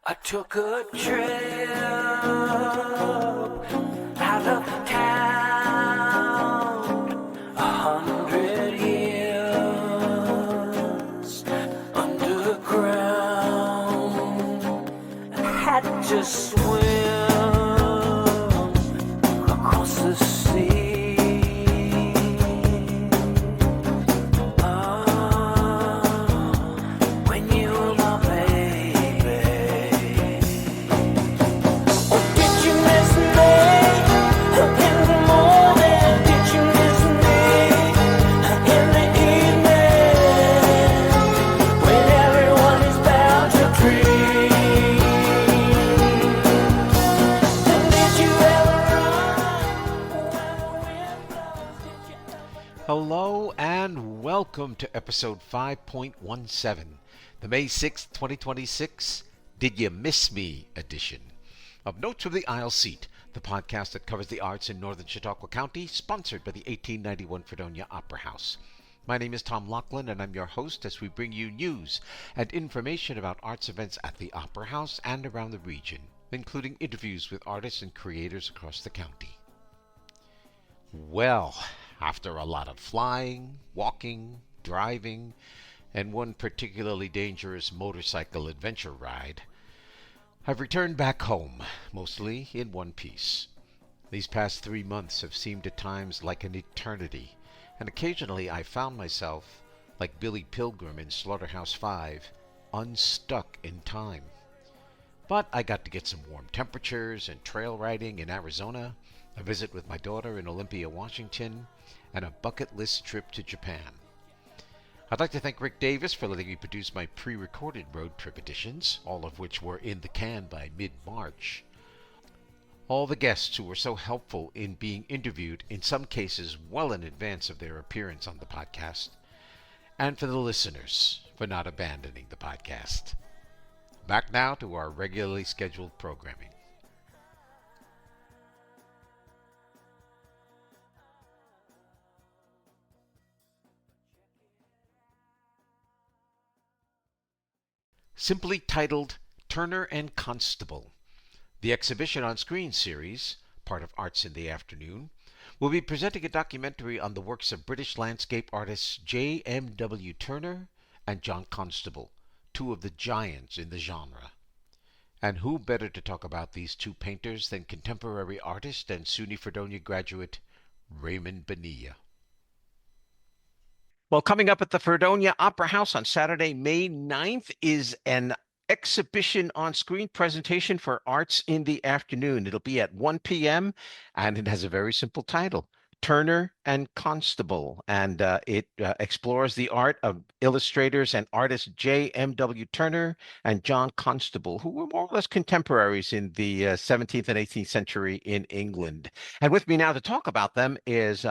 I took a trip out of town, 100 years underground. I had to swim across the sea. When you were my baby. Oh, did you miss me in the morning? Did you miss me in the evening? When everyone is bound to dream. And did you ever run when the wind blows? Did you ever... Hello and welcome to episode 5.17, the May 6th, 2026 Did You Miss Me edition of Notes from the Aisle Seat, the podcast that covers the arts in northern Chautauqua County, sponsored by the 1891 Fredonia Opera House. My name is Tom Laughlin and I'm your host as we bring you news and information about arts events at the Opera House and around the region, including interviews with artists and creators across the county. Well, after a lot of flying, walking, driving, and one particularly dangerous motorcycle adventure ride, I've returned back home, mostly in one piece. These past 3 months have seemed at times like an eternity, and occasionally I found myself, like Billy Pilgrim in Slaughterhouse-Five, unstuck in time. But I got to get some warm temperatures and trail riding in Arizona, a visit with my daughter in Olympia, Washington, and a bucket list trip to Japan. I'd like to thank Rick Davis for letting me produce my pre-recorded road trip editions, all of which were in the can by mid-March. All the guests who were so helpful in being interviewed, in some cases well in advance of their appearance on the podcast, and for the listeners for not abandoning the podcast. Back now to our regularly scheduled programming. Simply titled Turner and Constable, the Exhibition on Screen series, part of Arts in the Afternoon, will be presenting a documentary on the works of British landscape artists J.M.W. Turner and John Constable, two of the giants in the genre. And who better to talk about these two painters than contemporary artist and SUNY Fredonia graduate Raymond Bonilla. Well, coming up at the Fredonia Opera House on Saturday, May 9th, is an exhibition on screen presentation for Arts in the Afternoon. It'll be at 1 p.m. and it has a very simple title, Turner and Constable, and it explores the art of illustrators and artists J.M.W. Turner and John Constable, who were more or less contemporaries in the 17th and 18th century in England. And with me now to talk about them is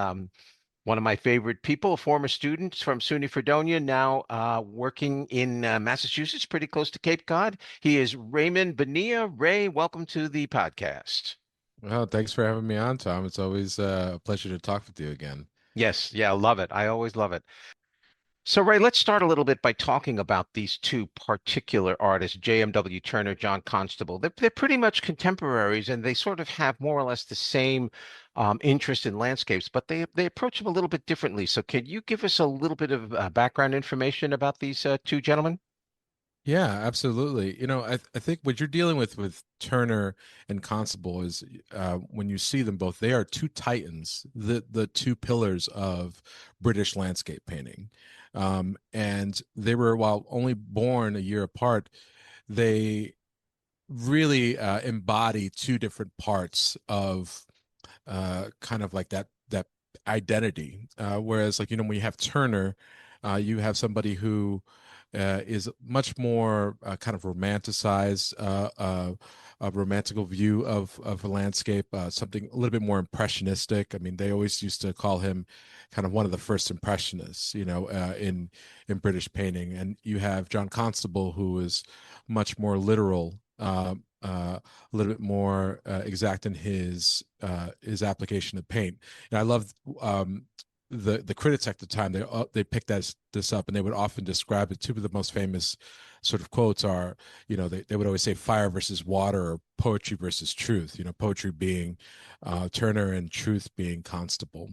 one of my favorite people, a former student from SUNY Fredonia, now working in Massachusetts, pretty close to Cape Cod. He is Raymond Bonilla. Ray, welcome to the podcast. Well, thanks for having me on, Tom. It's always a pleasure to talk with you again. Yes, yeah, I love it. I always love it. So, Ray, let's start a little bit by talking about these two particular artists, J.M.W. Turner, John Constable. They're pretty much contemporaries, and they sort of have more or less the same interest in landscapes, but they approach them a little bit differently. So, can you give us a little bit of background information about these two gentlemen? Yeah, absolutely. I think what you're dealing with Turner and Constable is when you see them both, they are two titans, the two pillars of British landscape painting. And they were, while only born a year apart, they really embody two different parts of kind of like that identity. Whereas, like, when you have Turner, you have somebody who is much more kind of romanticized, a romantical view of a landscape, something a little bit more impressionistic. I mean, they always used to call him kind of one of the first impressionists, in British painting. And you have John Constable, who is much more literal, a little bit more exact in his application of paint. And I love the critics at the time. They picked this up, and they would often describe it. Two of the most famous sort of quotes are, they would always say fire versus water or poetry versus truth, poetry being Turner and truth being Constable.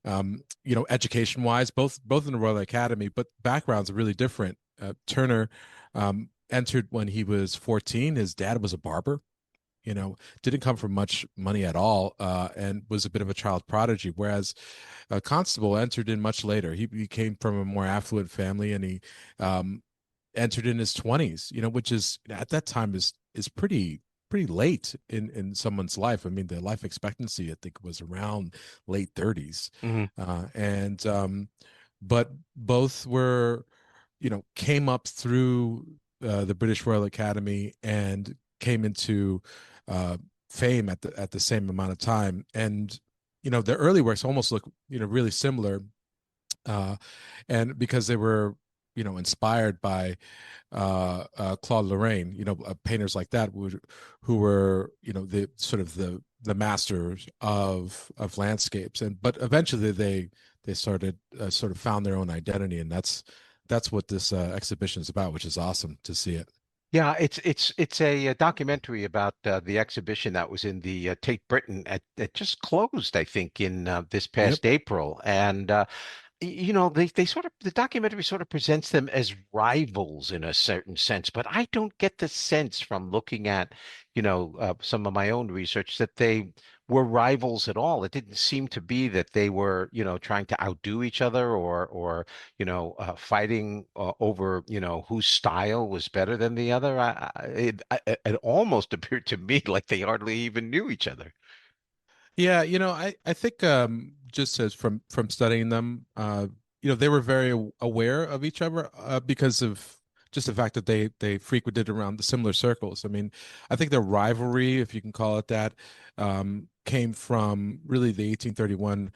Education wise, both in the Royal Academy, but backgrounds are really different. Turner entered when he was 14. His dad was a barber, didn't come from much money at all, and was a bit of a child prodigy. Whereas Constable entered in much later. He came from a more affluent family, and he entered in his 20s, which is at that time is pretty late in someone's life. I mean, the life expectancy, I think, was around late 30s. But both were, came up through the British Royal Academy and came into fame at the same amount of time. And their early works almost look really similar, and because they were inspired by Claude Lorraine, painters like that who were the sort of the masters of landscapes. But eventually they started sort of found their own identity, and that's what this exhibition is about, which is awesome to see it. Yeah, it's a documentary about the exhibition that was in the Tate Britain that just closed, I think, in this Yep. past April. And they sort of, the documentary sort of presents them as rivals in a certain sense, but I don't get the sense from looking at, some of my own research that they were rivals at all. It didn't seem to be that they were, trying to outdo each other or fighting over, whose style was better than the other. It almost appeared to me like they hardly even knew each other. Yeah, I think just as from studying them, they were very aware of each other because of just the fact that they frequented around the similar circles. I mean, I think their rivalry, if you can call it that, came from really the 1831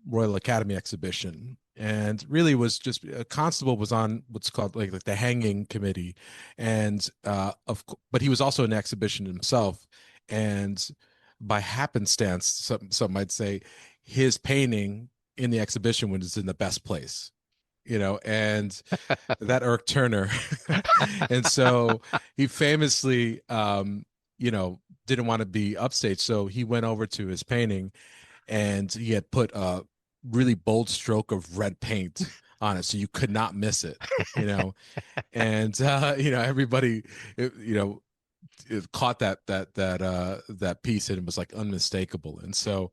Royal Academy exhibition, and really was just Constable was on what's called like the hanging committee, and but he was also an exhibition himself, and by happenstance, some might say, his painting in the exhibition was in the best place, and that irked Turner. And so he famously, didn't want to be upstage. So he went over to his painting, and he had put a really bold stroke of red paint on it. So you could not miss it, and, everybody, it caught that piece, and it was like unmistakable. And so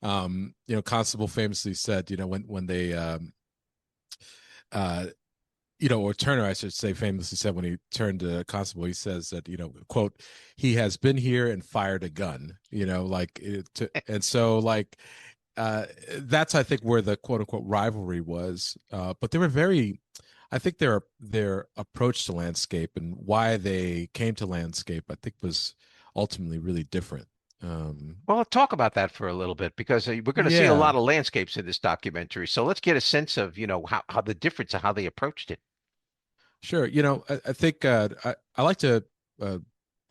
Constable famously said, when they or Turner, I should say, famously said when he turned to Constable, he says that, quote, he has been here and fired a gun, and so like that's, I think, where the quote unquote rivalry was. But they were very, I think their approach to landscape and why they came to landscape, I think, was ultimately really different. Well, talk about that for a little bit because we're going to see a Yeah, lot of landscapes in this documentary. So let's get a sense of, how the difference of how they approached it. sure. I think I like to uh,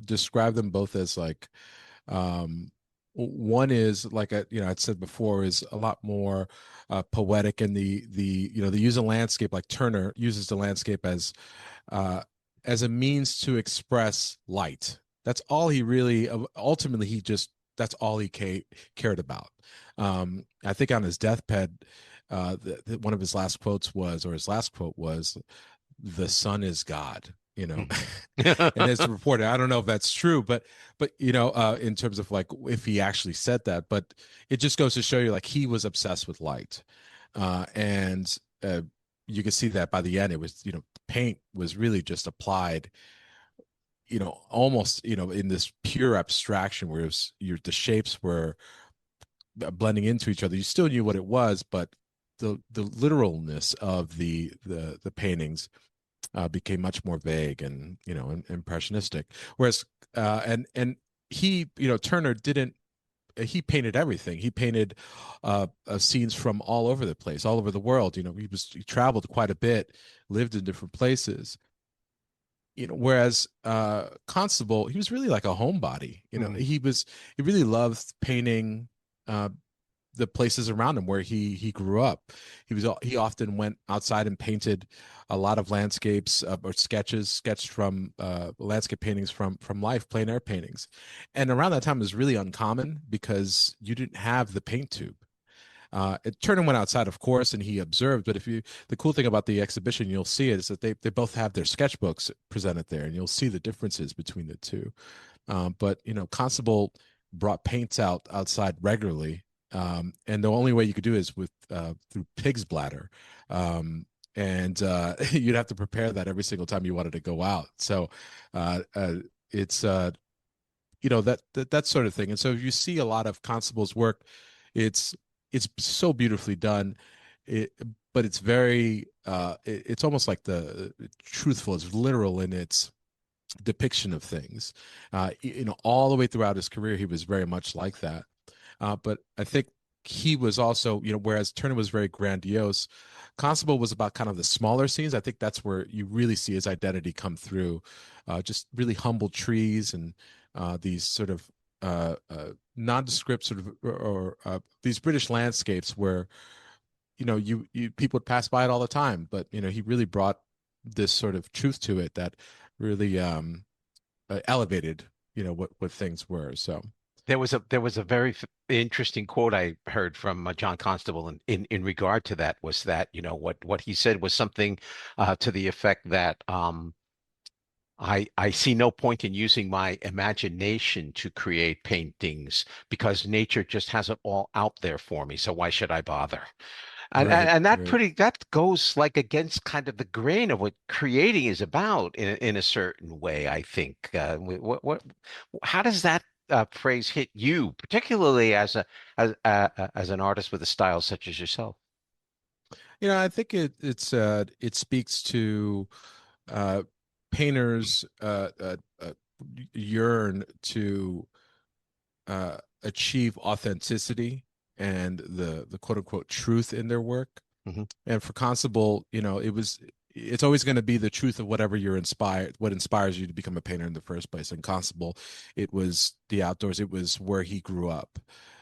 describe them both as like, one is like I'd said before, is a lot more poetic, and they use a landscape, like Turner uses the landscape uh, as a means to express light. That's all he really ultimately he just that's all he cared about. I think on his deathbed, one of his last quotes was, or his last quote was, "The sun is God." And as reported, I don't know if that's true, but in terms of like if he actually said that, but it just goes to show you like he was obsessed with light, and you can see that by the end it was paint was really just applied, almost in this pure abstraction where the shapes were blending into each other. You still knew what it was, but the literalness of the paintings became much more vague and impressionistic. Whereas and he Turner didn't. He painted everything. He painted scenes from all over the place, all over the world. He traveled quite a bit, lived in different places. Whereas Constable, he was really like a homebody. Mhm. He really loved painting the places around him where he grew up. He often went outside and painted a lot of landscapes or sketched from landscape paintings from life, plein air paintings. And around that time it was really uncommon because you didn't have the paint tube. Turner went outside, of course, and he observed. But the cool thing about the exhibition, you'll see it, is that they both have their sketchbooks presented there, and you'll see the differences between the two. But Constable brought paints outside regularly, and the only way you could do it is through pig's bladder, and you'd have to prepare that every single time you wanted to go out. So it's that sort of thing. And so you see a lot of Constable's work. It's so beautifully done, but it's very it's almost like the truthful, it's literal in its depiction of things. All the way throughout his career, he was very much like that. But I think he was also, whereas Turner was very grandiose, Constable was about kind of the smaller scenes. I think that's where you really see his identity come through. Just really humble trees and these sort of nondescript sort of or these British landscapes where you people would pass by it all the time, but he really brought this sort of truth to it that really elevated what things were. So There was a very interesting quote I heard from John Constable in regard to that, was that what he said was something to the effect that I see no point in using my imagination to create paintings because nature just has it all out there for me. So why should I bother? And right. that goes like against kind of the grain of what creating is about in a certain way, I think. How does that phrase hit you, particularly as an artist with a style such as yourself? I think it speaks to uh, painters yearn to achieve authenticity and the quote unquote truth in their work. Hmm. And for Constable, it's always going to be the truth of whatever what inspires you to become a painter in the first place. And Constable, it was the outdoors, it was where he grew up,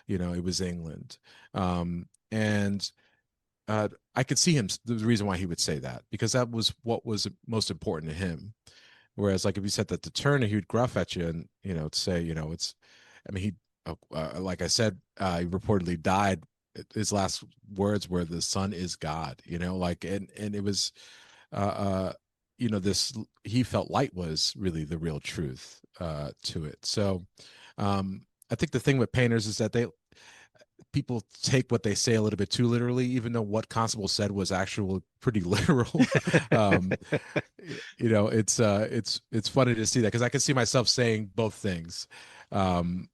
it was England. And I could see him, the reason why he would say that, because that was what was most important to him. Whereas, like, if you said that to Turner, he would gruff at you and, say, I mean, like I said, he reportedly died. His last words were, "The sun is God," and it was, uh, this, he felt light was really the real truth to it. So, I think the thing with painters is that people take what they say a little bit too literally, even though what Constable said was actually pretty literal. um, it's funny to see that, because I can see myself saying both things, and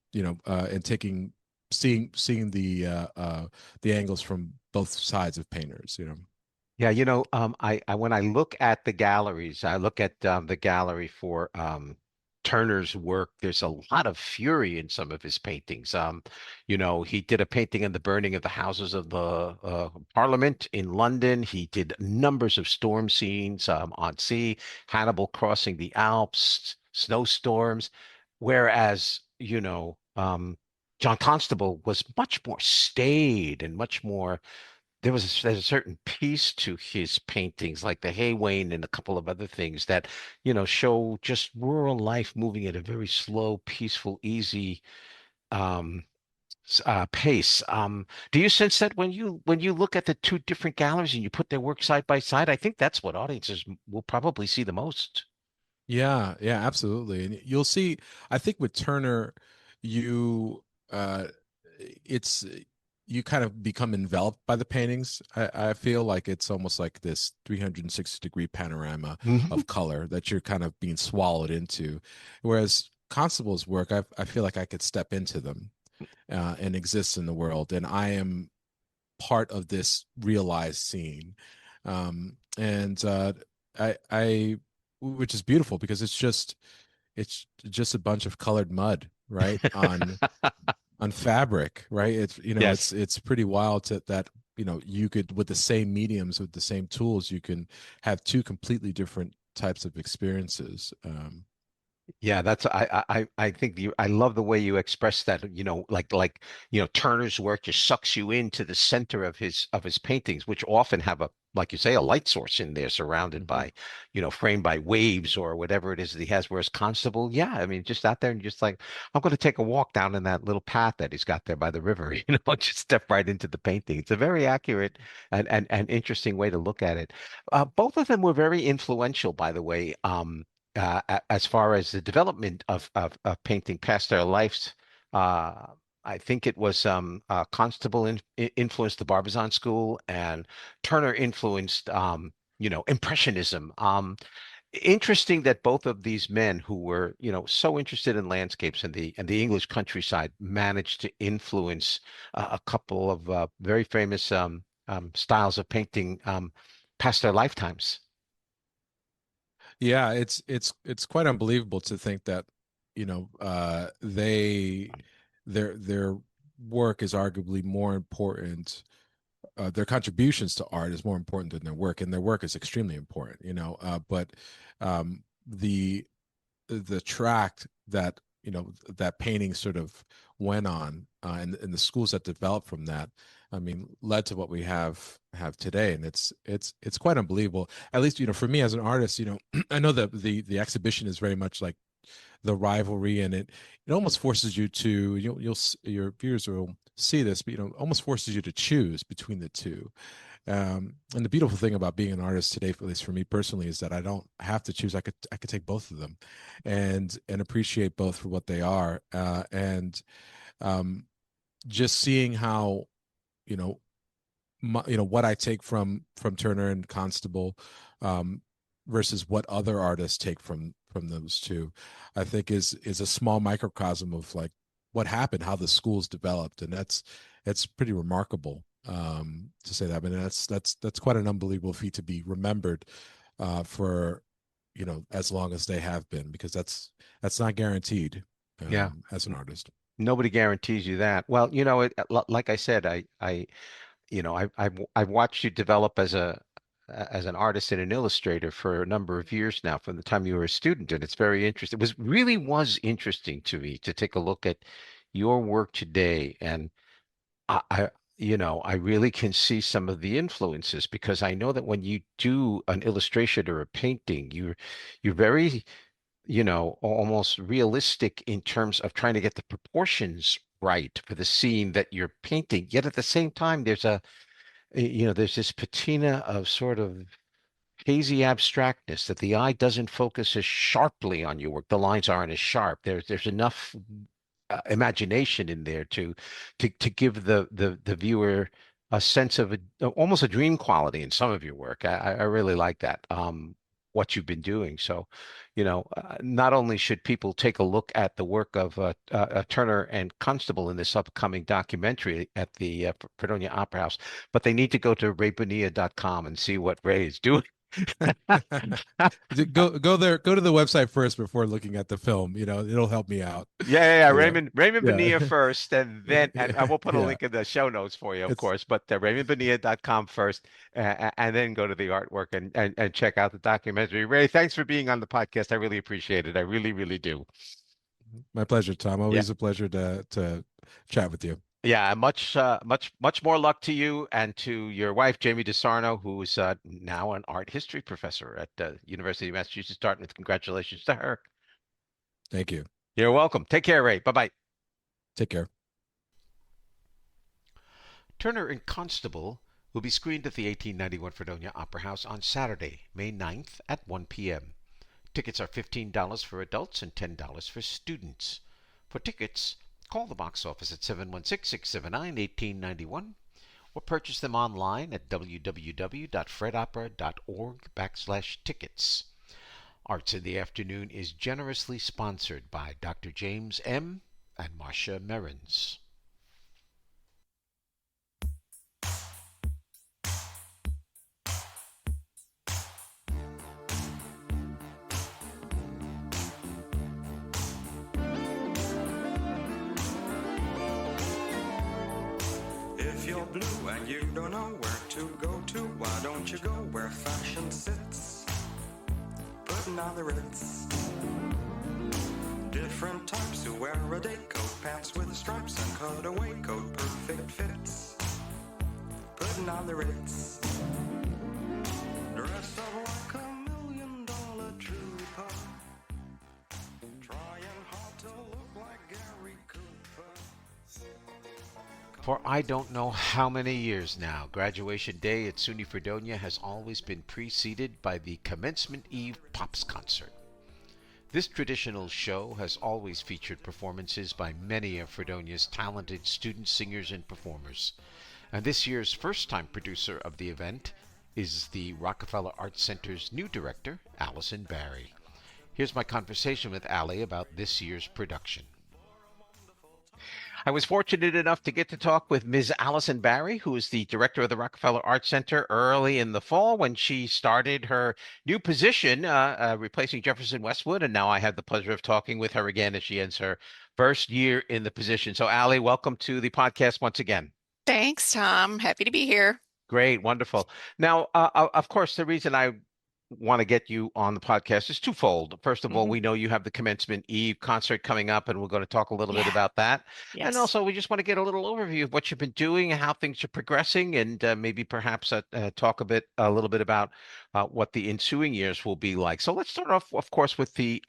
seeing the angles from both sides of painters. Yeah, I when I look at the galleries, I look at the gallery for Turner's work. There's a lot of fury in some of his paintings. He did a painting in the burning of the Houses of the Parliament in London. He did numbers of storm scenes on sea, Hannibal crossing the Alps, snowstorms. Whereas, John Constable was much more staid and much more, there's a certain peace to his paintings, like the Hay Wain and a couple of other things that, show just rural life moving at a very slow, peaceful, easy um, pace. Do you sense that when you look at the two different galleries and you put their work side by side? I think that's what audiences will probably see the most. Yeah, absolutely. And you'll see, I think with Turner, you uh it's you kind of become enveloped by the paintings. I feel like it's almost like this 360-degree panorama Mhm. of color that you're kind of being swallowed into. Whereas Constable's work, I feel like I could step into them and exist in the world, and I am part of this realized scene. And I which is beautiful because it's just a bunch of colored mud, right? On fabric, right? Yes. It's pretty wild that you could, with the same mediums, with the same tools, you can have two completely different types of experiences. Yeah, that's I think I love the way you express that, Turner's work just sucks you into the center of his paintings, which often have a, like you say, a light source in there surrounded Hmm. by, framed by waves or whatever it is that he has. Whereas Constable, yeah, I mean, just out there and just like, I'm going to take a walk down in that little path that he's got there by the river, just step right into the painting. It's a very accurate and interesting way to look at it. Both of them were very influential, by the way. As far as the development of painting past their lives. Uh, I think it was Constable influenced the Barbizon School, and Turner influenced, Impressionism. Interesting that both of these men who were, so interested in landscapes and the English countryside managed to influence a couple of very famous styles of painting past their lifetimes. Yeah, it's quite unbelievable to think that, their work is arguably more important. Their contributions to art is more important than their work, and their work is extremely important, but the tract that, that painting sort of went on, and the schools that developed from that, I mean, led to what we have today. And it's quite unbelievable. At least, for me as an artist, I know that the exhibition is very much like the rivalry, and it almost forces you to, your viewers will see this, but, almost forces you to choose between the two. And the beautiful thing about being an artist today, at least for me personally, is that I don't have to choose. I could take both of them, and appreciate both for what they are. And um, just seeing how, you know what I take from Turner and Constable, um, versus what other artists take from those two, I think is a small microcosm of like what happened, how the schools developed, and that's pretty remarkable, to say that. I mean, that's quite an unbelievable feat to be remembered, for, as long as they have been, because that's not guaranteed, Yeah. as an artist. Nobody guarantees you that. Well, like I said, I've watched you develop as an artist and an illustrator for a number of years now, from the time you were a student, and it's very interesting. It was interesting to me to take a look at your work today, and I I really can see some of the influences, because I know that when you do an illustration or a painting, you're very, almost realistic in terms of trying to get the proportions right for the scene that you're painting. Yet at the same time, there's this patina of sort of hazy abstractness that the eye doesn't focus as sharply on your work. The lines aren't as sharp. There's enough imagination in there to give the viewer a sense of almost a dream quality in some of your work. I really like that. What you've been doing. So, not only should people take a look at the work of Turner and Constable in this upcoming documentary at the Fredonia Opera House, but they need to go to raybonilla.com and see what Ray is doing. Go there, go to the website first before looking at the film. It'll help me out. Yeah. Yeah, Raymond yeah, Bonilla first, and I will put a yeah. link in the show notes for you, of It's course, but raymondbonilla.com first, and then go to the artwork and check out the documentary. Ray, thanks for being on the podcast. I really appreciate it. I really, really do. my pleasure, Tom. Yeah. Always a pleasure to chat with you. Yeah, much more luck to you and to your wife, Jamie DeSarno, who is now an art history professor at University of Massachusetts Dartmouth. Congratulations to her. Thank you. You're welcome. Take care, Ray. Bye-bye. Take care. Turner and Constable will be screened at the 1891 Fredonia Opera House on Saturday, May 9th at 1 p.m. Tickets are $15 for adults and $10 for students. For tickets, call the box office at 716-679-1891 or purchase them online at www.fredopera.org/tickets. Arts in the Afternoon is generously sponsored by Dr. James M. and Marcia Merrins. If you're blue and you don't know where to go to, why don't you go where fashion sits? Putting on the Ritz. different types who wear a day coat, pants with stripes and cutaway coat, perfect fits, putting on the Ritz. Dressed up like $1 million trooper, trying hard to look like Gary Cooper. For I don't know how many years now, graduation day at SUNY Fredonia has always been preceded by the Commencement Eve Pops concert. This traditional show has always featured performances by many of Fredonia's talented student singers and performers. And this year's first-time producer of the event is the Rockefeller Arts Center's new director, Alison Barry. Here's my conversation with Allie about this year's production. I was fortunate enough to get to talk with Ms. Alison Barry, who is the director of the Rockefeller Arts Center, early in the fall when she started her new position, replacing Jefferson Westwood. And now I have the pleasure of talking with her again as she ends her first year in the position. So, Allie, welcome to the podcast once again. Thanks, Tom. Happy to be here. Great, wonderful. Now, of course, the reason I want to get you on the podcast is twofold. First of all, we know you have the Commencement Eve concert coming up, and we're going to talk a little bit about that. Yes. And also, we just want to get a little overview of what you've been doing and how things are progressing, and maybe perhaps talk a little bit about what the ensuing years will be like. So let's start off, of course, with the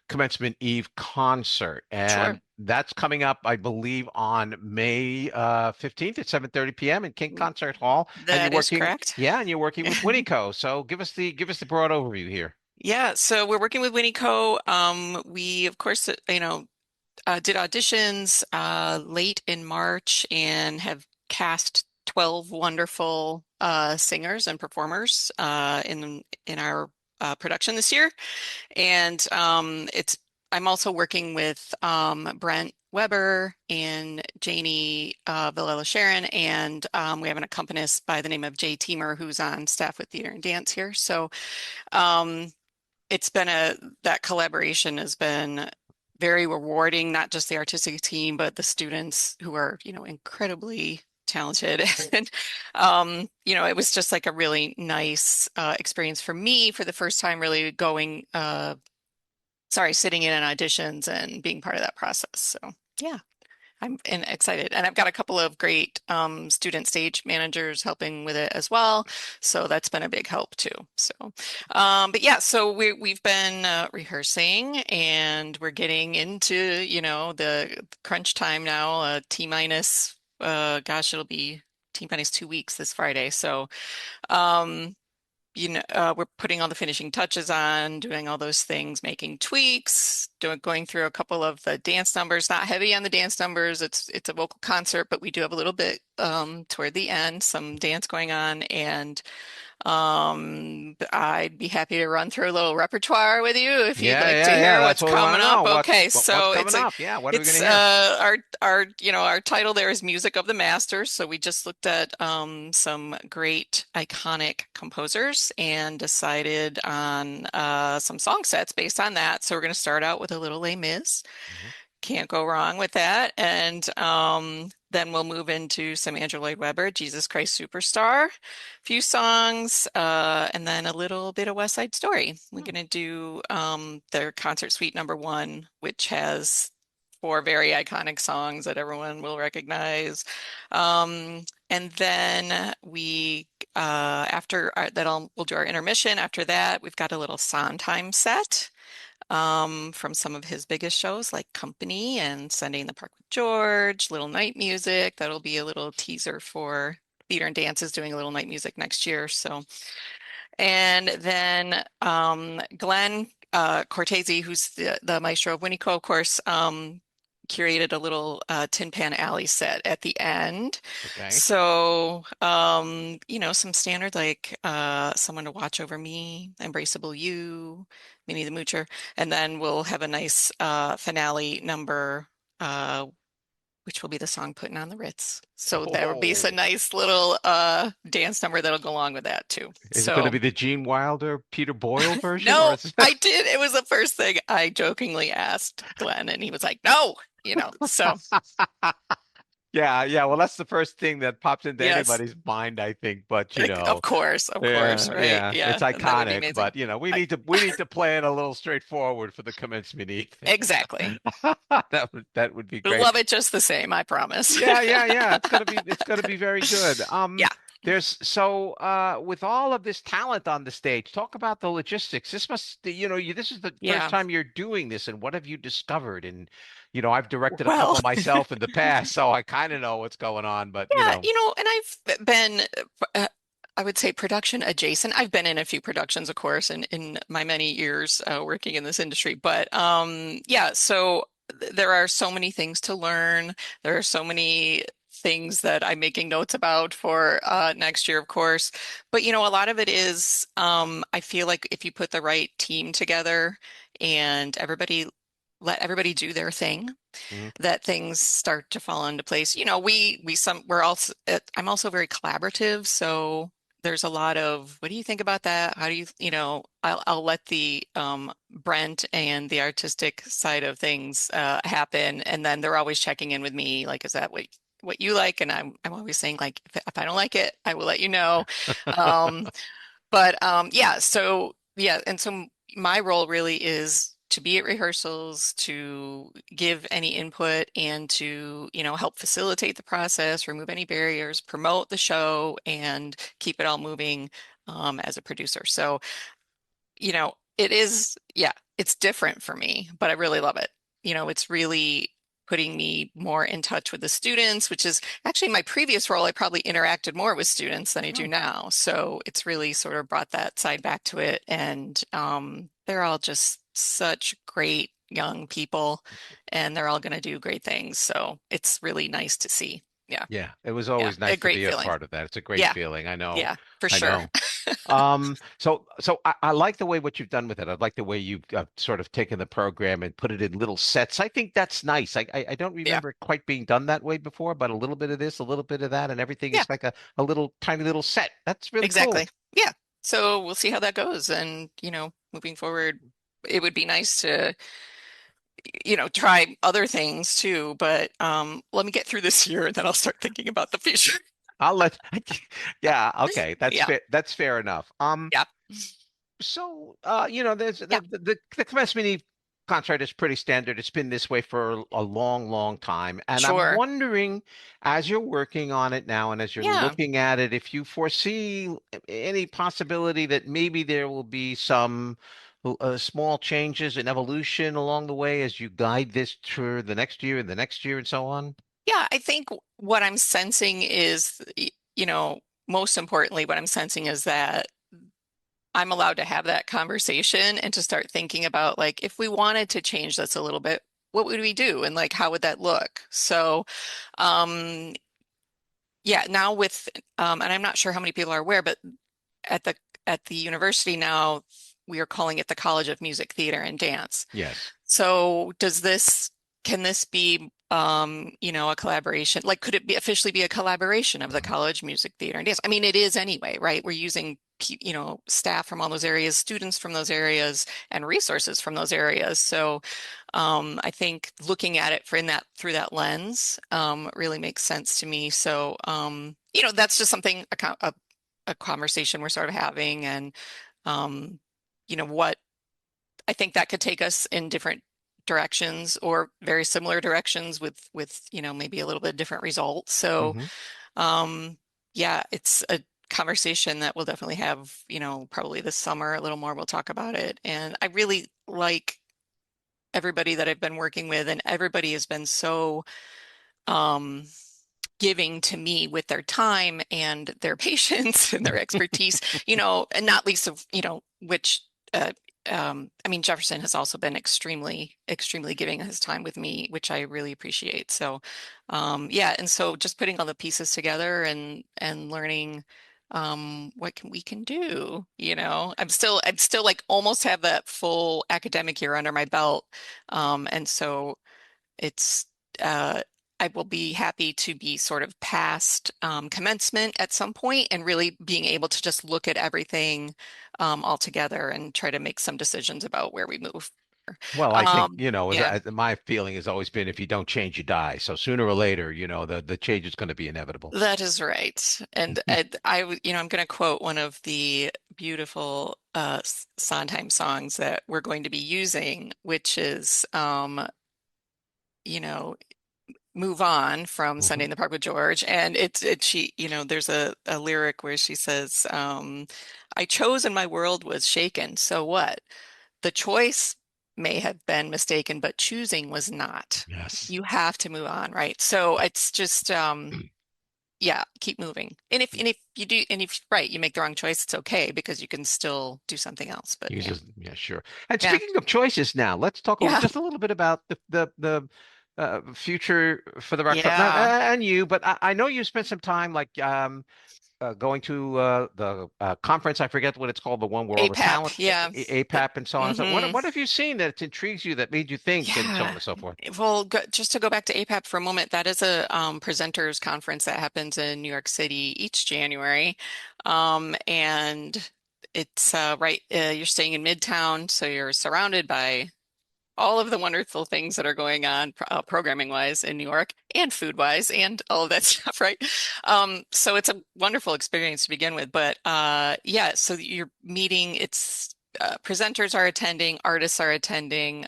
Commencement Eve concert. And Sure. that's coming up, I believe, on May 15th at 7:30 p.m. in King Concert Hall. That you're is working, correct. yeah, and you're working with Winnieco. So give us the broad overview here. Yeah, so we're working with Winnieco. We, of course, did auditions late in March and have cast 12 wonderful singers and performers in our production this year. And I'm also working with Brent Weber and Janie Villela-Sharon, and we have an accompanist by the name of Jay Teamer, who's on staff with Theater and Dance here. So it's been that collaboration has been very rewarding, not just the artistic team, but the students who are, incredibly talented. And, it was just like a really nice experience for me for the first time, really sitting in on auditions and being part of that process. So yeah, I'm excited. And I've got a couple of great student stage managers helping with it as well. So that's been a big help too. So, but yeah, so we've been rehearsing and we're getting into, the crunch time now, T-minus, it'll be T-minus 2 weeks this Friday. So, we're putting all the finishing touches on, doing all those things, making tweaks, going through a couple of the dance numbers, not heavy on the dance numbers. It's a vocal concert, but we do have a little bit toward the end, some dance going on. And I'd be happy to run through a little repertoire with you if you'd like to hear what's coming up. Okay, so what's coming up? Yeah, what are we going to hear? Our title there is Music of the Masters. So we just looked at some great iconic composers and decided on some song sets based on that. So we're going to start out with a little Les Mis. Can't go wrong with that. And then we'll move into some Andrew Lloyd Webber, Jesus Christ Superstar, a few songs, and then a little bit of West Side Story. We're going to do their concert suite number 1, which has 4 very iconic songs that everyone will recognize. And then we, we'll do our intermission. After that, we've got a little Sondheim set from some of his biggest shows like Company and Sunday in the Park with George, Little Night Music. That'll be a little teaser for Theater and Dance is doing a little night music next year. So, and then Glenn Cortese, who's the maestro of Winnieco, of course, curated a little Tin Pan Alley set at the end. Okay. So, some standard like Someone to Watch Over Me, Embraceable You, Minnie the Moocher, and then we'll have a nice finale number, which will be the song Puttin On The Ritz. So that will be a nice little dance number that'll go along with that too. Is it going to be the Gene Wilder, Peter Boyle version? No, I did. It was the first thing I jokingly asked Glenn, and he was like, no, so. Yeah. Well, that's the first thing that pops into Yes, anybody's mind, I think. But of course, yeah, right? yeah, it's Yeah, that would be iconic. amazing. But we I, need to play it a little straightforward for the commencement eve. exactly. That would be But great. love it just the same, I promise. Yeah. It's gonna be very good. Yeah. There's so with all of this talent on the stage, talk about the logistics. This must, this is the first Yeah. time you're doing this, and what have you discovered? And I've directed a Well, couple myself in the past, so I kind of know what's going on. But yeah, and I've been, uh, I would say production adjacent. I've been in a few productions, of course, in my many years working in this industry. But yeah, so there are so many things to learn. There are so many things that I'm making notes about for next year, of course. But a lot of it is, I feel like if you put the right team together and let everybody do their thing, Mhm. that things start to fall into place. We're also I'm also very collaborative, so there's a lot of what do you think about that? How do I'll let the Brent and the artistic side of things happen, and then they're always checking in with me, like, is that what you like? And I'm always saying, like, if I don't like it, I will let you know. Um, but yeah, so yeah, and so my role really is to be at rehearsals, to give any input, and to, help facilitate the process, remove any barriers, promote the show, and keep it all moving as a producer. So, it is, yeah, it's different for me, but I really love it. It's really putting me more in touch with the students, which is actually my previous role. I probably interacted more with students than I do Oh, now. So it's really sort of brought that side back to it. And they're all just such great young people, and they're all going to do great things. So it's really nice to see. Yeah. Yeah, it was Yeah. always A nice to great be a feeling. part of that. It's a great Yeah. feeling. I know. Yeah, for I sure. know. So I like the way what you've done with it. I like the way you've sort of taken the program and put it in little sets. I think that's nice. I don't Yeah. remember it quite being done that way before, but a little bit of this, a little bit of that, and everything Yeah. is like a little tiny little set. That's really cool. Exactly. Yeah. So we'll see how that goes. And, moving forward, it would be nice to, try other things too. But let me get through this year and then I'll start thinking about the future. I'll let. Yeah, okay, that's Yeah. fair. That's fair enough. Yeah. So, there's Yeah. the commencement eve contract is pretty standard. It's been this way for a long, long time. And I'm Sure. wondering, as you're working on it now and as you're Yeah. looking at it, if you foresee any possibility that maybe there will be some small changes in evolution along the way as you guide this for the next year and the next year and so on. Yeah. I think what I'm sensing is, most importantly, what I'm sensing is that I'm allowed to have that conversation and to start thinking about, like, if we wanted to change this a little bit, what would we do? And like, how would that look? So, um, yeah, now and I'm not sure how many people are aware, but at the university now, we are calling it the College of Music, Theater, and Dance. Yes. So can this be, a collaboration? Like, could it be officially be a collaboration of the College Music, Theater, and Dance? I mean, it is anyway, right? We're using, staff from all those areas, students from those areas, and resources from those areas. So, I think looking at it through that lens, really makes sense to me. So, that's just something, a conversation we're sort of having, and, what I think that could take us in different directions or very similar directions with maybe a little bit different results. So Hmm. yeah, it's a conversation that we'll definitely have, probably this summer a little more. We'll talk about it. And I really like everybody that I've been working with, and everybody has been so um giving to me with their time and their patience and their expertise, and not least of, which, I mean, Jefferson has also been extremely, extremely giving his time with me, which I really appreciate. So, yeah. And so just putting all the pieces together and learning, what we can do, I'm still like almost have that full academic year under my belt. And so it's, I will be happy to be sort of past commencement at some point and really being able to just look at everything all together and try to make some decisions about where we move Well, I think, Yeah. my feeling has always been if you don't change, you die. So sooner or later, the change is going to be inevitable. That is right. And I'm going to quote one of the beautiful Sondheim songs that we're going to be using, which is, you know, Move On from Sunday Mhm. in the Park with George. And there's a lyric where she says, I chose and my world was shaken. So what? The choice may have been mistaken, but choosing was not. Yes. You have to move on, right? So it's just, yeah, keep moving. And if you do, and if right, you make the wrong choice, it's okay because you can still do something else. But yeah, Yeah, sure. And yeah, speaking of choices now, let's talk yeah, just a little bit about the future for the Rockefeller. Now, yeah. and you, but I know you spent some time like going to the conference. I forget what it's called, the one where all the APAP, talent, yeah. APAP, and so on and so. Hmm. What have you seen that intrigues you, that made you think, and so on Yeah. and so forth? Well, just to go back to APAP for a moment, that is a presenters conference that happens in New York City each January. And it's you're staying in Midtown, so you're surrounded by all of the wonderful things that are going on programming wise in New York and food wise and all of that stuff, right? So it's a wonderful experience to begin with. But yeah, so you're meeting, it's presenters are attending, artists are attending,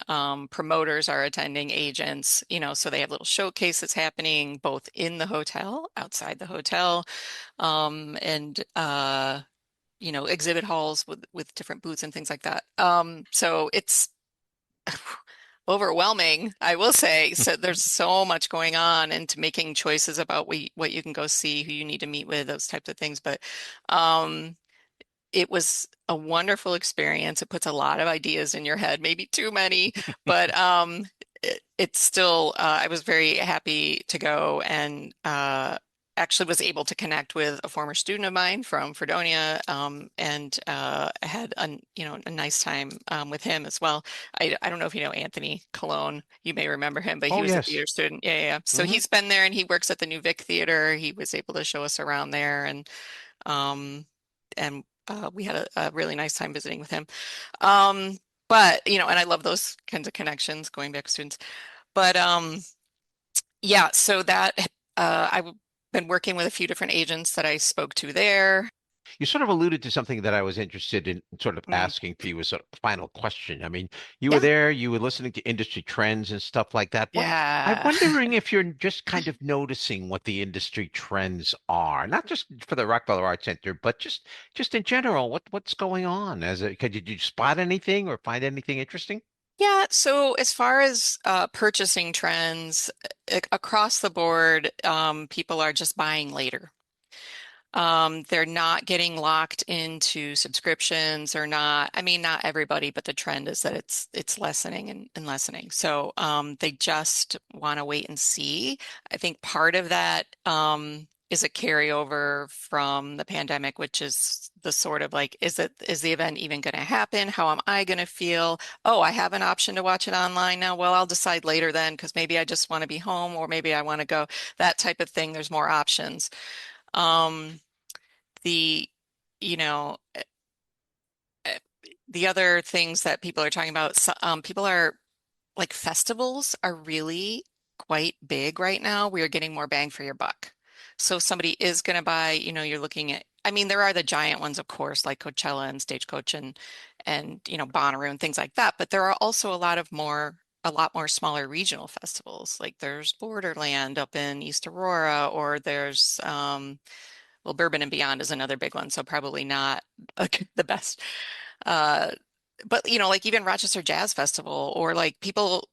promoters are attending, agents, so they have little showcases happening both in the hotel, outside the hotel, and exhibit halls with different booths and things like that. So it's overwhelming, I will say. So there's so much going on and to making choices about what you can go see, who you need to meet with, those types of things. But um, it was a wonderful experience. It puts a lot of ideas in your head, maybe too many, but it's still, I was very happy to go and actually was able to connect with a former student of mine from Fredonia, and had a nice time with him as well. I don't know if you know Anthony Cologne. You may remember him, but he Oh, was a yes. theater student. Yeah, yeah, yeah. So Hmm. he's been there and he works at the New Vic Theater. He was able to show us around there um, and we had a really nice time visiting with him. Um, but and I love those kinds of connections, going back to students. But yeah, so that I've been working with a few different agents that I spoke to there. You sort of alluded to something that I was interested in sort of Mm, asking for you as a final question. I mean, you were yeah, there, you were listening to industry trends and stuff like that. I'm yeah. wondering if you're just kind of noticing what the industry trends are, not just for the Rockefeller Art Center, but just in general. What's going on? Did you spot anything or find anything interesting? Yeah, so as far as purchasing trends across the board, people are just buying later. They're not getting locked into subscriptions or not. I mean, not everybody, but the trend is that it's lessening and lessening. So they just want to wait and see. I think part of that is a carryover from the pandemic, which is the sort of like, is the event even going to happen? How am I going to feel? Oh, I have an option to watch it online now. Well, I'll decide later then because maybe I just want to be home or maybe I want to go, that type of thing. There's more options. Um, the, you know, eh, the other things that people are talking about, people are like festivals are really quite big right now. We are getting more bang for your buck. So if somebody is going to buy, you're looking at, I mean, there are the giant ones, of course, like Coachella and Stagecoach and Bonnaroo and things like that. But there are also a lot more smaller regional festivals. Like there's Borderland up in East Aurora, or there's well, Bourbon and Beyond is another big one, so probably not the best. Uh, but like even Rochester Jazz Festival, or like people,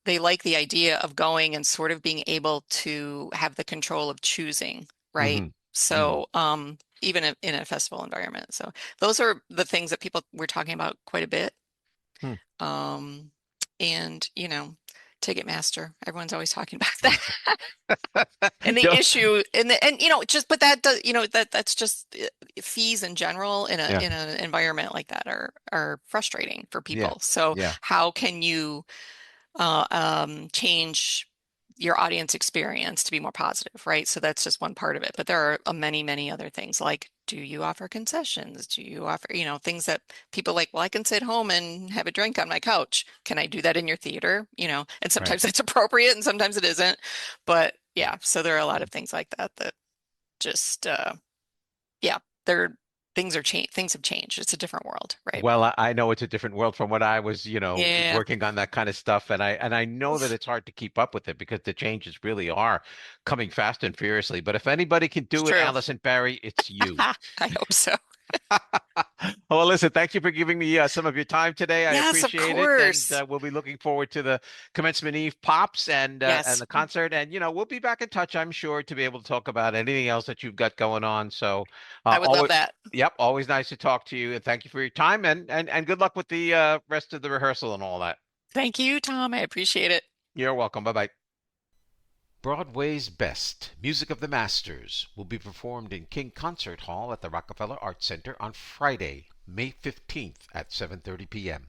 they like the idea of going and sort of being able to have the control of choosing, right? Hmm. Hmm. So even in a festival environment. So those are the things that people were talking about quite a bit. Hmm. Um, and Ticketmaster, everyone's always talking about that. And the Don't- issue and just but that does that's just fees in general Yeah. in an environment like that are frustrating for Yeah. people. So Yeah. how can you change your audience experience to be more positive, right? So that's just one part of it. But there are many, many other things like do you offer concessions? Do you offer, things that people like, well, I can sit home and have a drink on my couch. Can I do that in your theater? And sometimes that's appropriate and sometimes it isn't. But yeah, so there are a lot of things like that just, yeah, things have changed. It's a different world, right? Well, I know it's a different world from what I was, Yeah. working on that kind of stuff, and I know that it's hard to keep up with it because the changes really are coming fast and furiously. But if anybody can do it, True. Alison Barry, it's you. I hope so. Well, listen, thank you for giving me some of your time today. I Yes, of appreciate course. it, and we'll be looking forward to the Commencement Eve pops and Yes. the concert. And we'll be back in touch, I'm sure, to be able to talk about anything else that you've got going on. So, I would love always, that. yep, always nice to talk to you, and thank you for your time, and good luck with the rest of the rehearsal and all that. Thank you, Tom. I appreciate it. You're welcome. Bye bye. Broadway's Best, Music of the Masters, will be performed in King Concert Hall at the Rockefeller Arts Center on Friday, May 15th at 7:30 p.m.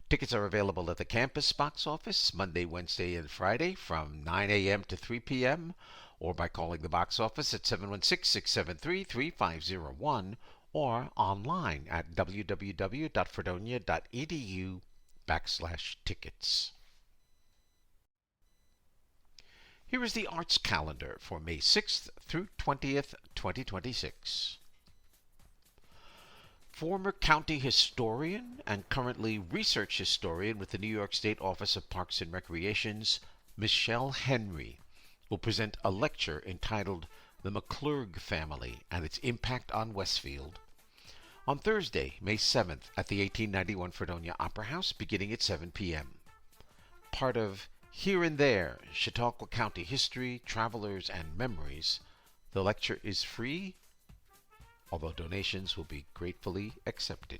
Tickets are available at the campus box office Monday, Wednesday, and Friday from 9 a.m. to 3 p.m. or by calling the box office at 716-673-3501 or online at www.fredonia.edu/tickets. Here is the arts calendar for May 6th through 20th, 2026. Former county historian and currently research historian with the New York State Office of Parks and Recreations, Michelle Henry, will present a lecture entitled The McClurg Family and Its Impact on Westfield on Thursday, May 7th at the 1891 Fredonia Opera House beginning at 7 p.m. Part of Here and There, Chautauqua County History, Travelers, and Memories, the lecture is free, although donations will be gratefully accepted.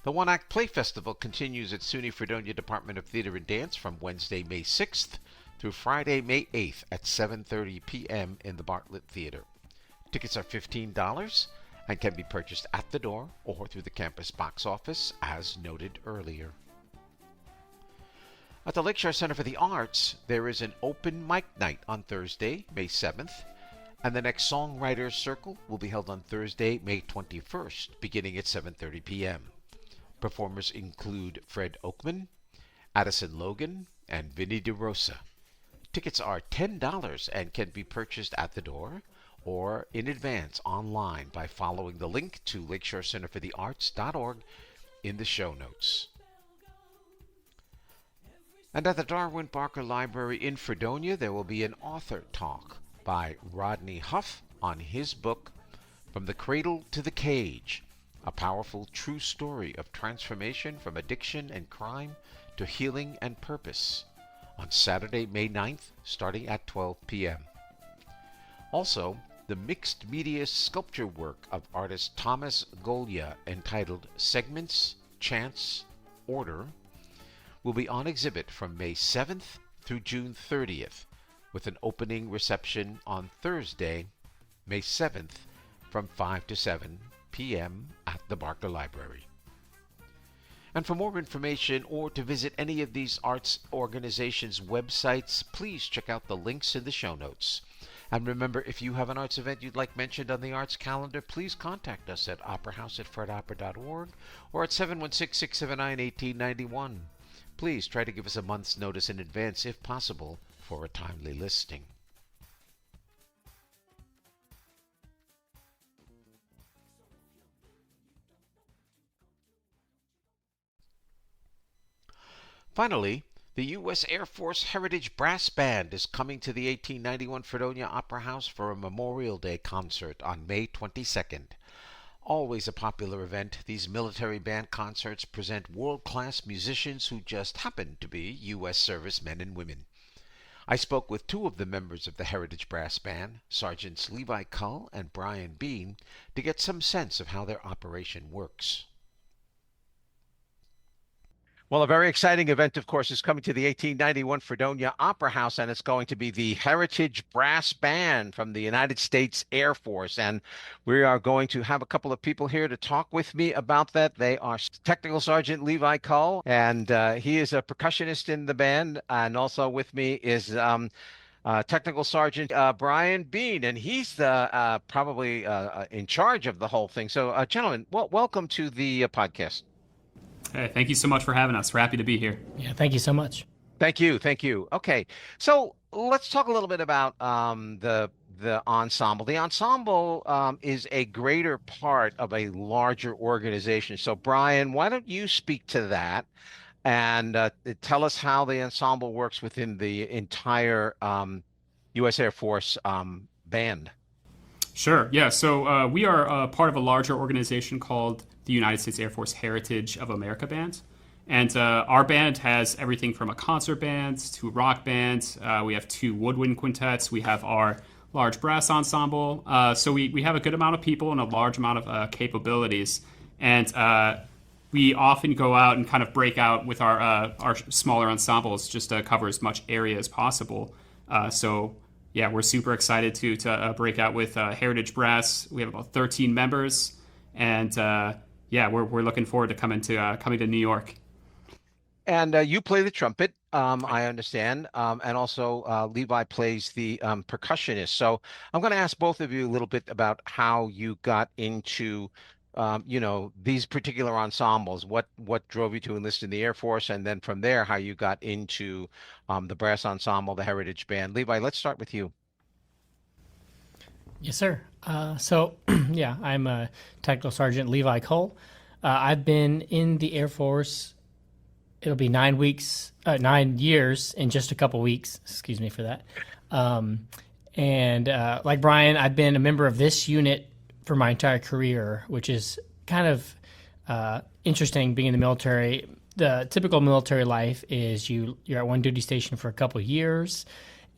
The One Act Play Festival continues at SUNY Fredonia Department of Theater and Dance from Wednesday, May 6th through Friday, May 8th at 7:30 p.m. in the Bartlett Theater. Tickets are $15 and can be purchased at the door or through the campus box office, as noted earlier. At the Lakeshore Center for the Arts, there is an open mic night on Thursday, May 7th, and the next Songwriters Circle will be held on Thursday, May 21st, beginning at 7:30 p.m. Performers include Fred Oakman, Addison Logan, and Vinnie DeRosa. Tickets are $10 and can be purchased at the door or in advance online by following the link to lakeshorecenterforthearts.org in the show notes. And at the Darwin Barker Library in Fredonia, there will be an author talk by Rodney Huff on his book, From the Cradle to the Cage, a powerful true story of transformation from addiction and crime to healing and purpose, on Saturday, May 9th, starting at 12 p.m. Also, the mixed media sculpture work of artist Thomas Golia entitled Segments, Chance, Order will be on exhibit from May 7th through June 30th, with an opening reception on Thursday, May 7th from 5 to 7 p.m. at the Barker Library. And for more information or to visit any of these arts organizations' websites, please check out the links in the show notes. And remember, if you have an arts event you'd like mentioned on the arts calendar, please contact us at operahouse@fredopera.org or at 716-679-1891. Please try to give us a month's notice in advance if possible for a timely listing. Finally, the U.S. Air Force Heritage Brass Band is coming to the 1891 Fredonia Opera House for a Memorial Day concert on May 22nd. Always a popular event, these military band concerts present world-class musicians who just happen to be U.S. servicemen and women. I spoke with two of the members of the Heritage Brass Band, Sergeants Levi Cull and Brian Bean, to get some sense of how their operation works. Well, a very exciting event, of course, is coming to the 1891 Fredonia Opera House, and it's going to be the Heritage Brass Band from the United States Air Force. And we are going to have a couple of people here to talk with me about that. They are Technical Sergeant Levi Cull, and he is a percussionist in the band. And also with me is Technical Sergeant Brian Bean, and he's the probably in charge of the whole thing. So, gentlemen, welcome to the podcast. Hey, thank you so much for having us. We're happy to be here. Yeah, thank you so much. Thank you, thank you. Okay, so let's talk a little bit about the ensemble. The ensemble is a greater part of a larger organization. So, Brian, why don't you speak to that and tell us how the ensemble works within the entire U.S. Air Force band? Sure. Yeah. So we are part of a larger organization called the United States Air Force Heritage of America Band. And our band has everything from a concert band to a rock band. We have 2 woodwind quintets. We have our large brass ensemble. So we have a good amount of people and a large amount of capabilities. And we often go out and kind of break out with our smaller ensembles just to cover as much area as possible. So yeah, we're super excited to break out with Heritage Brass. We have about 13 members, and yeah, we're looking forward to coming to New York. And you play the trumpet, I understand, and also Levi plays the percussionist. So I'm going to ask both of you a little bit about how you got into, these particular ensembles. What drove you to enlist in the Air Force, and then from there, how you got into the brass ensemble, the Heritage Band. Levi, let's start with you. Yes, sir. So, yeah, I'm a Technical Sergeant Levi Cull. I've been in the Air Force. It'll be 9 years in just a couple weeks. Excuse me for that. And like Brian, I've been a member of this unit for my entire career, which is kind of interesting being in the military. The typical military life is you're at one duty station for a couple of years,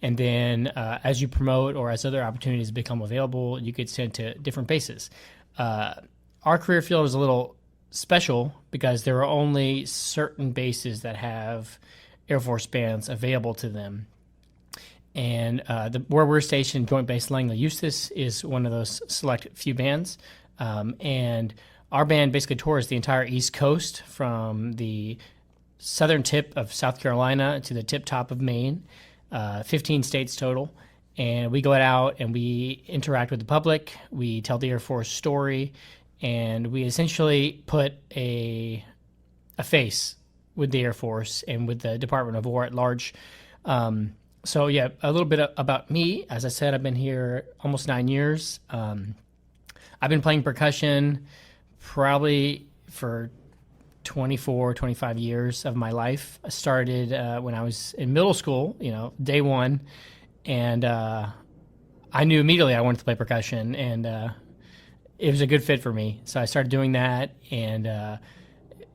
and then as you promote or as other opportunities become available, you get sent to different bases. Our career field is a little special because there are only certain bases that have Air Force bands available to them. And where we're stationed, Joint Base Langley Eustis, is one of those select few bands. And our band basically tours the entire East Coast from the southern tip of South Carolina to the tip top of Maine, 15 states total. And we go out and we interact with the public. We tell the Air Force story, and we essentially put a face with the Air Force and with the Department of War at large. So yeah, a little bit about me. As I said, I've been here almost 9 years. I've been playing percussion probably for 24, 25 years of my life. I started when I was in middle school, day one, and I knew immediately I wanted to play percussion, and it was a good fit for me. So I started doing that, and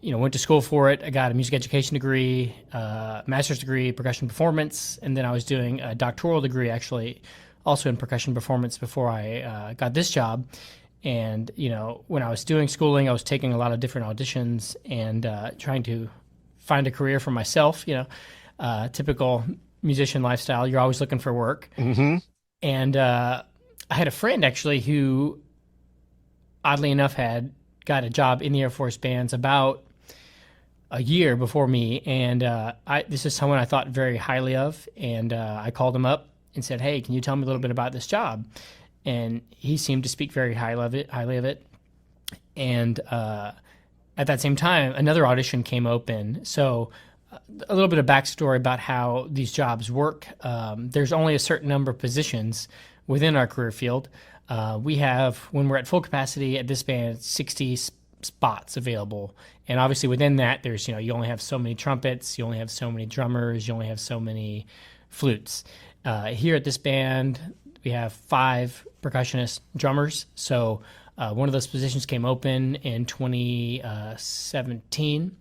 went to school for it. I got a music education degree, master's degree, percussion performance, and then I was doing a doctoral degree, actually, also in percussion performance before I got this job. And, when I was doing schooling, I was taking a lot of different auditions and trying to find a career for myself, typical musician lifestyle. You're always looking for work. Mm-hmm. And I had a friend, actually, who, oddly enough, had got a job in the Air Force bands about a year before me, and this is someone I thought very highly of, and I called him up and said, "Hey, can you tell me a little bit about this job?" And he seemed to speak very highly of it. And at that same time, another audition came open. So a little bit of backstory about how these jobs work. There's only a certain number of positions within our career field. We have, when we're at full capacity at this band, 60 spots available. And obviously within that, there's, you only have so many trumpets, you only have so many drummers, you only have so many flutes. Here at this band, we have 5 percussionist drummers. So one of those positions came open in 2017,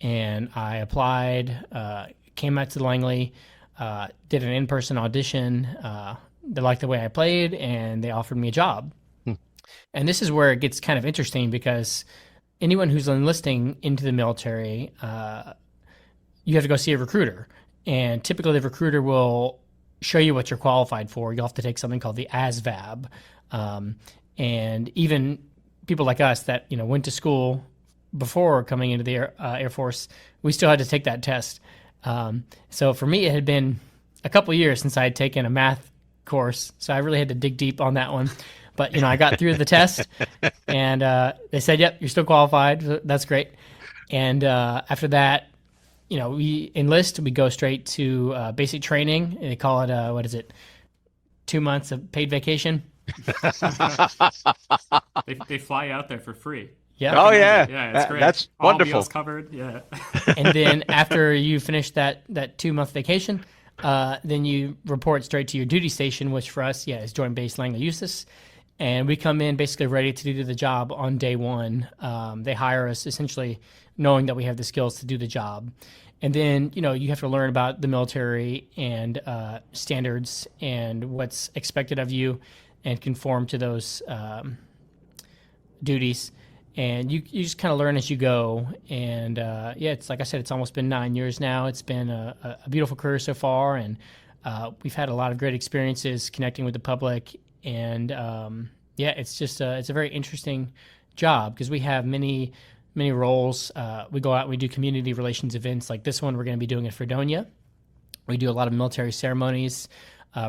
and I applied, came out to Langley, did an in-person audition. They liked the way I played, and they offered me a job. And this is where it gets kind of interesting, because anyone who's enlisting into the military, you have to go see a recruiter. And typically the recruiter will show you what you're qualified for. You'll have to take something called the ASVAB. And even people like us that, went to school before coming into the Air Force, we still had to take that test. So for me, it had been a couple years since I had taken a math course, so I really had to dig deep on that one. But I got through the test, and they said, "Yep, you're still qualified." So that's great. And after that, we enlist. We go straight to basic training. They call it 2 months of paid vacation. They fly out there for free. Yeah. Oh yeah, Yeah, it's great. That's All wonderful. meals covered. Yeah. And then after you finish that 2-month vacation, then you report straight to your duty station, which for us, is Joint Base Langley Eustis. And we come in basically ready to do the job on day one. They hire us essentially knowing that we have the skills to do the job. And then, you have to learn about the military and standards and what's expected of you and conform to those duties. And you just kind of learn as you go. And it's like I said, it's almost been 9 years now. It's been a beautiful career so far. And we've had a lot of great experiences connecting with the public. And it's just it's a very interesting job because we have many roles. We go out and we do community relations events like this one. We're going to be doing in Fredonia. We do a lot of military ceremonies,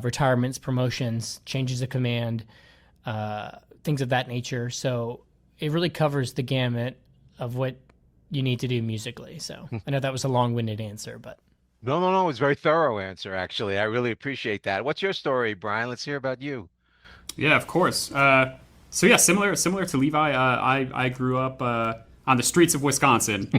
retirements, promotions, changes of command, things of that nature. So it really covers the gamut of what you need to do musically. So I know that was a long-winded answer, but. No, it's a very thorough answer, actually. I really appreciate that. What's your story, Brian? Let's hear about you. Yeah, of course. Similar to Levi, I grew up on the streets of Wisconsin,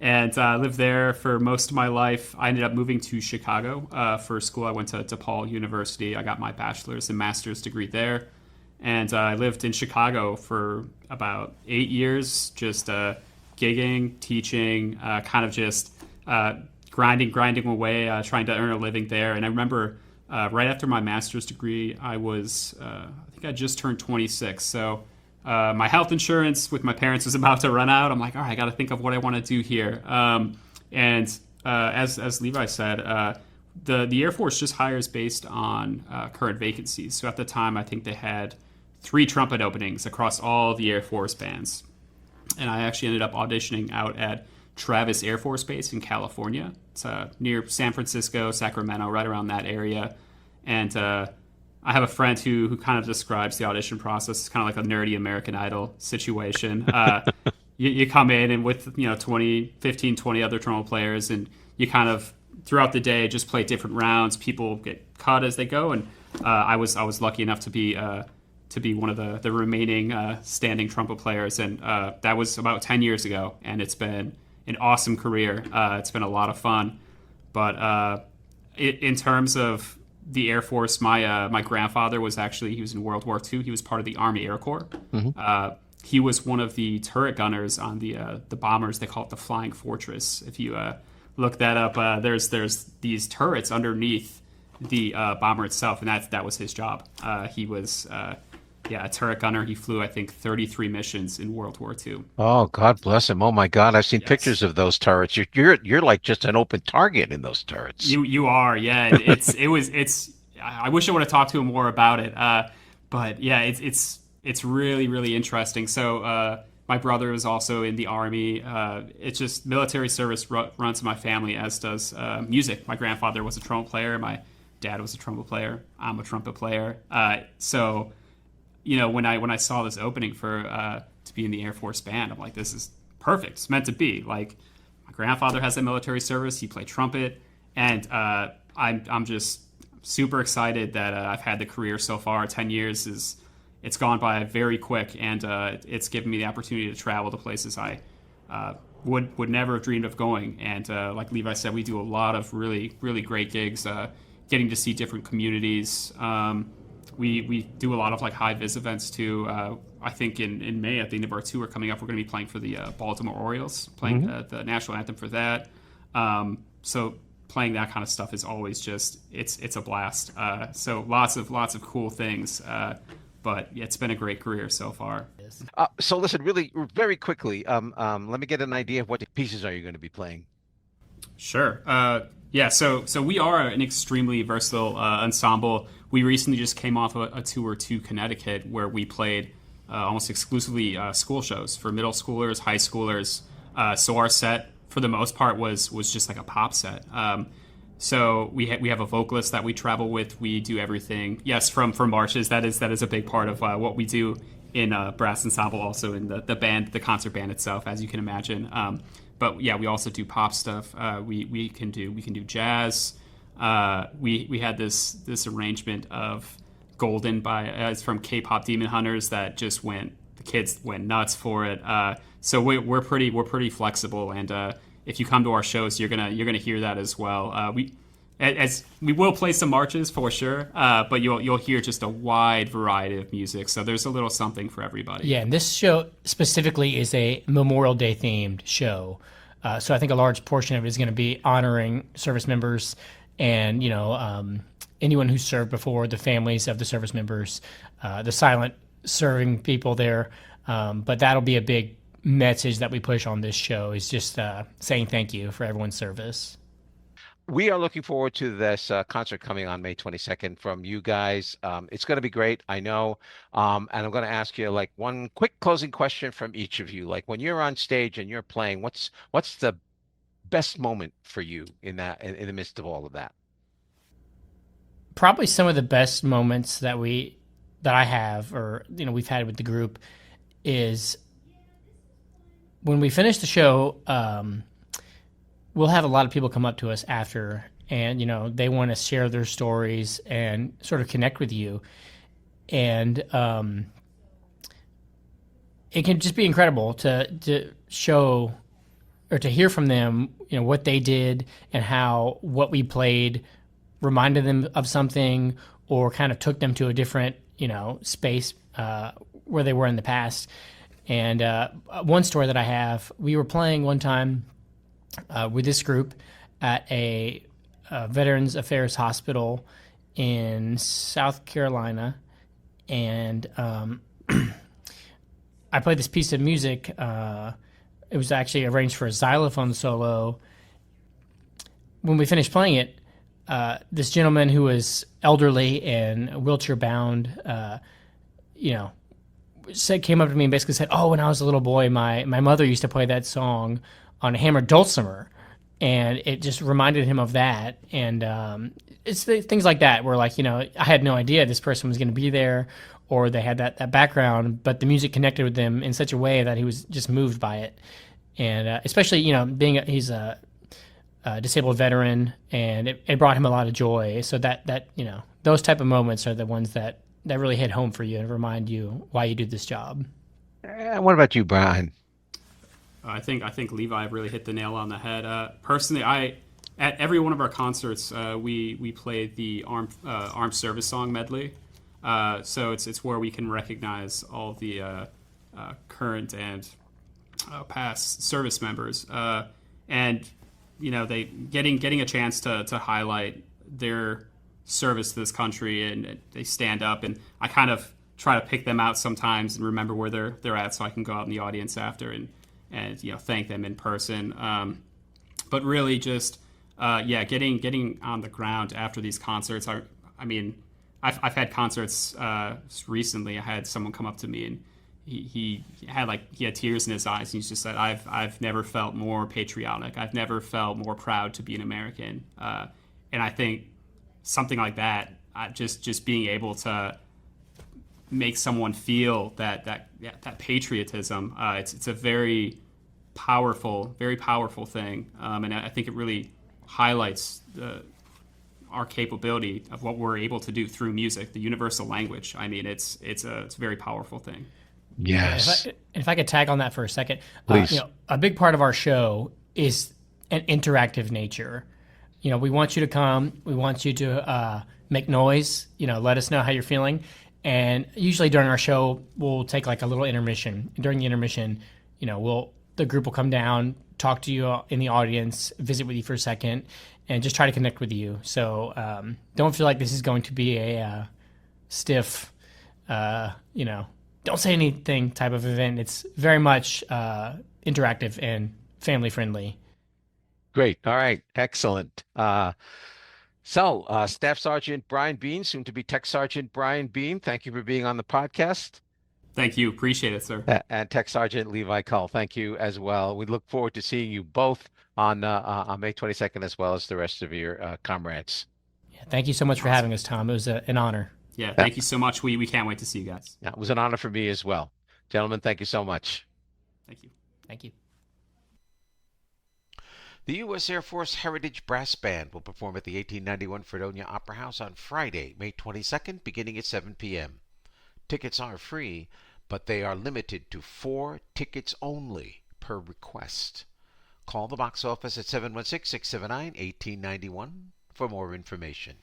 and lived there for most of my life. I ended up moving to Chicago for school. I went to DePaul University. I got my bachelor's and master's degree there, and I lived in Chicago for about 8 years, just gigging, teaching, kind of just grinding away, trying to earn a living there. And I remember right after my master's degree, I think I just turned 26. So my health insurance with my parents was about to run out. I'm like, all right, I got to think of what I want to do here. As Levi said, the Air Force just hires based on current vacancies. So at the time, I think they had 3 trumpet openings across all the Air Force bands. And I actually ended up auditioning out at Travis Air Force Base in California. It's near San Francisco, Sacramento, right around that area. And I have a friend who kind of describes the audition process. It's kind of like a nerdy American Idol situation. You come in and with 20 other trumpet players, and you kind of throughout the day just play different rounds. People get cut as they go, and I was lucky enough to be one of the remaining standing trumpet players, and that was about 10 years ago, and it's been an awesome career. It's been a lot of fun, but in terms of the Air Force, my grandfather was in World War II. He was part of the Army Air Corps. Mm-hmm. He was one of the turret gunners on the bombers. They call it the Flying Fortress. If you look that up, there's these turrets underneath the bomber itself, and that was his job. He was a turret gunner. He flew, I think, 33 missions in World War II. Oh, God bless him. Oh my God, I've seen pictures of those turrets. You're like just an open target in those turrets. You are, yeah. I wish I would have talked to him more about it. But yeah, it's really, really interesting. So my brother was also in the Army. It's just military service runs in my family, as does music. My grandfather was a trumpet player. My dad was a trumpet player. I'm a trumpet player. So when I saw this opening for to be in the Air Force band, I'm like, this is perfect. It's meant to be. Like, my grandfather has a military service. He played trumpet, and I'm just super excited that I've had the career so far. 10 years it's gone by very quick, and it's given me the opportunity to travel to places I would never have dreamed of going. And like Levi said, we do a lot of really, really great gigs, getting to see different communities. We do a lot of like high vis events too. I think in May at the end of our tour coming up, we're going to be playing for the Baltimore Orioles, playing the national anthem for that. So playing that kind of stuff is always just it's a blast. So lots of cool things. But it's been a great career so far. So listen, really very quickly, let me get an idea of what pieces are you going to be playing? Sure. So we are an extremely versatile ensemble. We recently just came off a tour to Connecticut where we played almost exclusively school shows for middle schoolers, high schoolers. So our set, for the most part, was just like a pop set. So we have a vocalist that we travel with. We do everything. Yes, from marches. That is a big part of what we do in brass ensemble, also in the band, the concert band itself, as you can imagine. But yeah, we also do pop stuff. We can do jazz. We had this arrangement of Golden by it's from K-pop Demon Hunters that just the kids went nuts for it. So we're pretty flexible, and if you come to our shows, you're gonna hear that as well. We will play some marches for sure, but you'll hear just a wide variety of music. So there's a little something for everybody. Yeah, and this show specifically is a Memorial Day themed show. So I think a large portion of it is going to be honoring service members and, anyone who served before, the families of the service members, the silent serving people there. But that'll be a big message that we push on this show, is just saying thank you for everyone's service. We are looking forward to this concert coming on May 22nd from you guys. It's going to be great, I know. And I'm going to ask you like one quick closing question from each of you. Like when you're on stage and you're playing, what's the best moment for you in the midst of all of that? Probably some of the best moments that I have, or we've had with the group, is when we finish the show. We'll have a lot of people come up to us after, and they want to share their stories and sort of connect with you, and it can just be incredible to show or to hear from them, what they did and how what we played reminded them of something, or kind of took them to a different space where they were in the past. And one story that I have, we were playing one time with this group at a Veterans Affairs hospital in South Carolina, and I played this piece of music. It was actually arranged for a xylophone solo. When we finished playing it, this gentleman who was elderly and wheelchair bound, came up to me and basically said, "Oh, when I was a little boy, my mother used to play that song on a hammered dulcimer," and it just reminded him of that. And it's things like that where, like, I had no idea this person was going to be there, or they had that background, but the music connected with them in such a way that he was just moved by it. And especially, he's a disabled veteran, and it brought him a lot of joy. So that those type of moments are the ones that really hit home for you and remind you why you do this job. What about you, Brian? I think Levi really hit the nail on the head. Personally, at every one of our concerts, we play the armed service song medley. So it's where we can recognize all the current and past service members, and they getting a chance to highlight their service to this country, and they stand up, and I kind of try to pick them out sometimes and remember where they're at, so I can go out in the audience after and thank them in person. But really just getting on the ground after these concerts. I've had concerts recently. I had someone come up to me, and he had tears in his eyes, and he just said, I've never felt more patriotic. I've never felt more proud to be an American. And I think something like that, just being able to make someone feel that patriotism, it's a very powerful thing, and I think it really highlights our capability of what we're able to do through music, the universal language. It's a very powerful thing. Yes. If I could tag on that for a second, Please. A big part of our show is an interactive nature. We want you to come. We want you to make noise. Let us know how you're feeling. And usually during our show, we'll take like a little intermission. During the intermission, the group will come down, talk to you in the audience, visit with you for a second, and just try to connect with you. So don't feel like this is going to be a stiff, don't say anything type of event. It's very much interactive and family friendly. Great. All right. Excellent. So, Staff Sergeant Brian Bean, soon to be Tech Sergeant Brian Bean, thank you for being on the podcast. Thank you. Appreciate it, sir. And Tech Sergeant Levi Cull, thank you as well. We look forward to seeing you both on May 22nd, as well as the rest of your comrades. Yeah, thank you so much for having us, Tom. It was an honor. Yeah, thank you so much. We can't wait to see you guys. Yeah, it was an honor for me as well. Gentlemen, thank you so much. Thank you. Thank you. The U.S. Air Force Heritage Brass Band will perform at the 1891 Fredonia Opera House on Friday, May 22nd, beginning at 7 p.m. Tickets are free, but they are limited to 4 tickets only per request. Call the box office at 716-679-1891 for more information.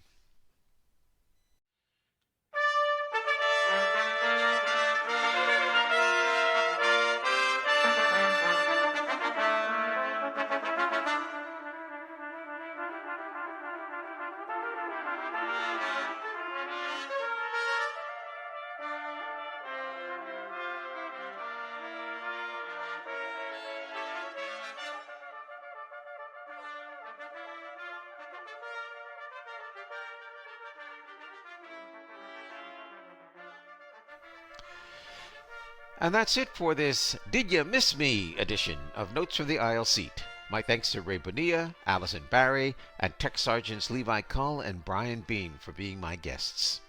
And that's it for this Did You Miss Me edition of Notes from the Aisle Seat. My thanks to Ray Bonilla, Alison Barry, and Tech Sergeants Levi Cull and Brian Bean for being my guests.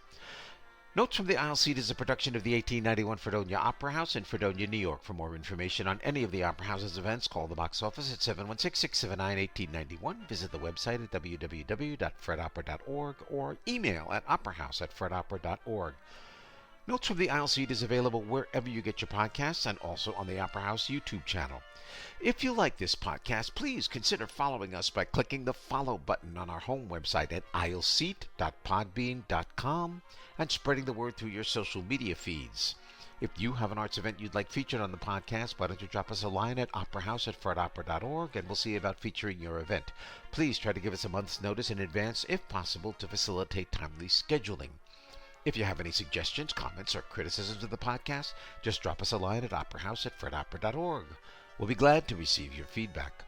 Notes from the Aisle Seat is a production of the 1891 Fredonia Opera House in Fredonia, New York. For more information on any of the Opera House's events, call the box office at 716-679-1891. Visit the website at www.fredopera.org or email at operahouse@fredopera.org. Notes from the Aisle Seat is available wherever you get your podcasts and also on the Opera House YouTube channel. If you like this podcast, please consider following us by clicking the follow button on our home website at aisleseat.podbean.com and spreading the word through your social media feeds. If you have an arts event you'd like featured on the podcast, why don't you drop us a line at operahouse@fredopera.org and we'll see about featuring your event. Please try to give us a month's notice in advance if possible to facilitate timely scheduling. If you have any suggestions, comments, or criticisms of the podcast, just drop us a line at operahouse@fredopera.org. We'll be glad to receive your feedback.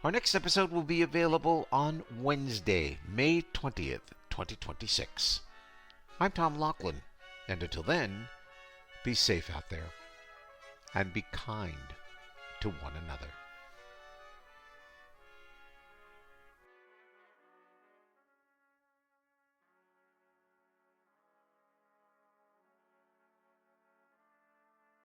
Our next episode will be available on Wednesday, May 20th, 2026. I'm Tom Laughlin, and until then, be safe out there and be kind to one another.